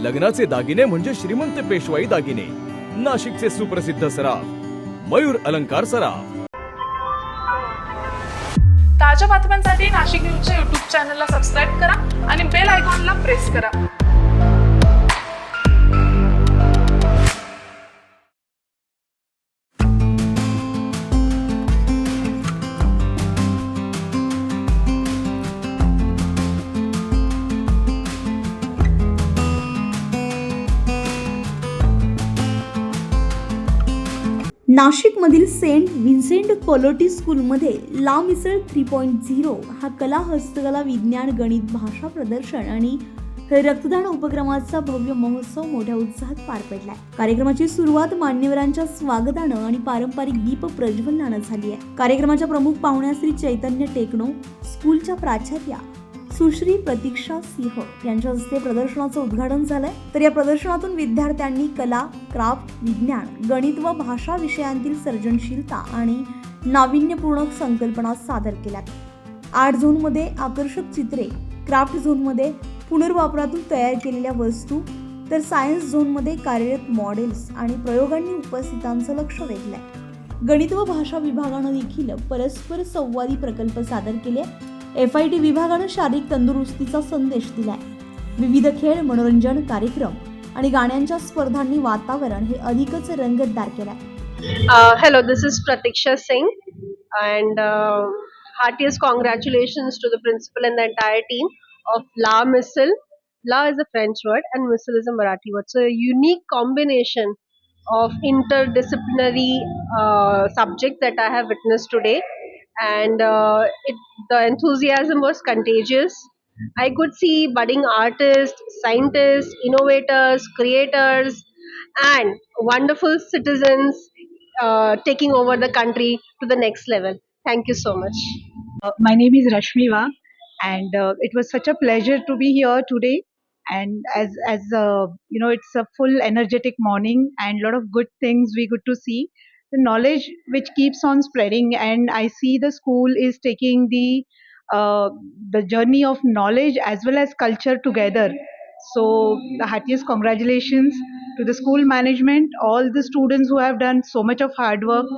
लग्नाचे दागिने म्हणजे श्रीमंत पेशवाई दागिने, नाशिकचे सुप्रसिद्ध सराफ मयूर अलंकार सराफ। ताज्या बातम्यांसाठी नाशिक न्यूजच्या YouTube चॅनलला सबस्क्राईब करा आणि बेल आयकॉनला प्रेस करा। नाशिकमधील सेंट विन्सेंट कोलोटी स्कूलमध्ये ला मिसळ 3.0 हा कला, हस्तकला, विज्ञान, गणित, भाषा प्रदर्शन आणि रक्तदान उपक्रमाचा भव्य महोत्सव मोठ्या उत्साहात पार पडलाय। कार्यक्रमाची सुरुवात मान्यवरांच्या स्वागतानं आणि पारंपरिक दीप प्रज्वलनानं झाली आहे। कार्यक्रमाच्या प्रमुख पाहुण्या श्री चैतन्य टेकनो, स्कूलच्या प्राचार्या सुश्री प्रतीक्षा सिंह यांच्या हस्ते प्रदर्शनाचं उद्घाटन झालंय। तर या प्रदर्शनातून विद्यार्थ्यांनी कला, क्राफ्ट, विज्ञान, गणित व भाषा विषयांतील सर्जनशीलता आणि नाविन्यपूर्ण संकल्पना सादर केल्यात। आर्ट झोनमध्ये आकर्षक चित्रे, क्राफ्ट झोनमध्ये पुनर्वापरातून तयार केलेल्या वस्तू, तर सायन्स झोनमध्ये कार्यरत मॉडेल्स आणि प्रयोगांनी उपस्थितांचं लक्ष वेधलंय। गणित व भाषा विभागानं देखील परस्पर संवादी प्रकल्प सादर केले। FIT विभागानं शारीरिक तंदुरुस्तीचा संदेश दिलाय। विविध खेळ, मनोरंजन कार्यक्रम आणि गाण्यांच्या स्पर्धांनी वातावरण हे अधिकच रंगतदार केलंय। Hello, this is Pratiksha Singh, and heartiest congratulations to the principal and the entire team of La Missile. La is a French word and Missile is a Marathi word. So a unique combination of interdisciplinary subjects that I have witnessed today, and the enthusiasm was contagious. I could see budding artists, scientists, innovators, creators, and wonderful citizens taking over the country to the next level. Thank you so much. My name is Rashmi Va, and it was such a pleasure to be here today. And as you know, it's a full energetic morning, and a lot of good things we got to see. The knowledge which keeps on spreading, and I see the school is taking the journey of knowledge as well as culture together. So the heartiest congratulations to the school management, all the students who have done so much of hard work,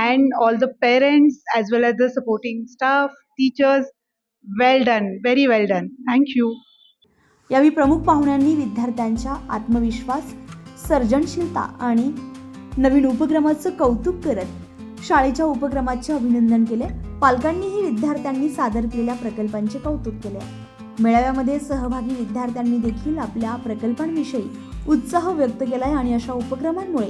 and all the parents as well as the supporting staff, teachers. Well done, very well done. Thank you. यावेळी प्रमुख पाहुण्यांनी विद्यार्थ्यांच्या आत्मविश्वास, सर्जनशीलता आणि नवीन उपक्रमाचं कौतुक करत शाळेच्या उपक्रमाचे अभिनंदन केले। पालकांनीही विद्यार्थ्यांनी सादर केलेल्या प्रकल्पांचे कौतुक केले। मेळाव्यामध्ये सहभागी विद्यार्थ्यांनी देखील आपल्या प्रकल्पांविषयी उत्साह व्यक्त केलाय आणि अशा उपक्रमांमुळे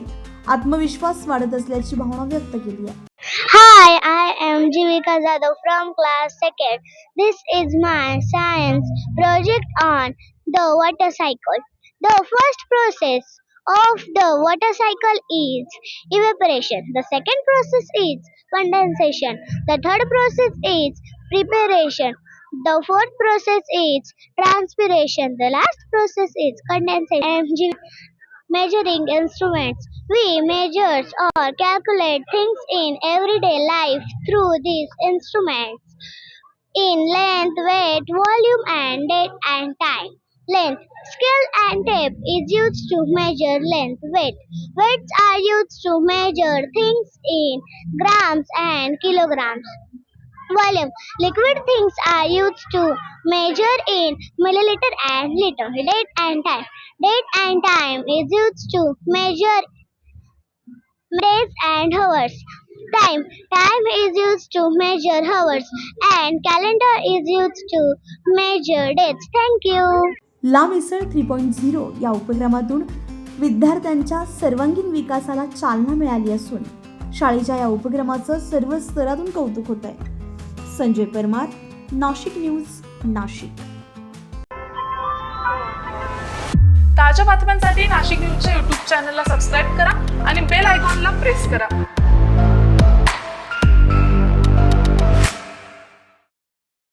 आत्मविश्वास वाढत असल्याची भावना व्यक्त केली आहे। Hi, I am Jivika Zadav from class 2nd. This is my science project on the water cycle. The first process of the water cycle is evaporation. The second process is condensation. The third process is preparation. The fourth process is transpiration. The last process is condensation. Measuring instruments. We measure or calculate things in everyday life through these instruments in length, weight, volume, and date and time. Length. Scale and tape is used to measure length. Weight. Weights are used to measure things in grams and kilograms. Volume. Liquid things are used to measure in milliliter and liter. Date and time. Date and time is used to measure days and hours. Time. Time is used to measure hours, and calendar is used to measure dates. Thank you. ला मिसळ 3.0 या उपक्रमातून विद्यार्थ्यांच्या सर्वांगीण विकासाला चालना मिळाली असून शाळेच्या या उपक्रमाचं सर्व स्तरातून कौतुक होत आहे। संजय परमार, नाशिक न्यूज, नाशिक। ताज्या बातम्यांसाठी नाशिक न्यूजच्या YouTube चॅनलला सबस्क्राईब करा आणि बेल आयकॉनला प्रेस करा।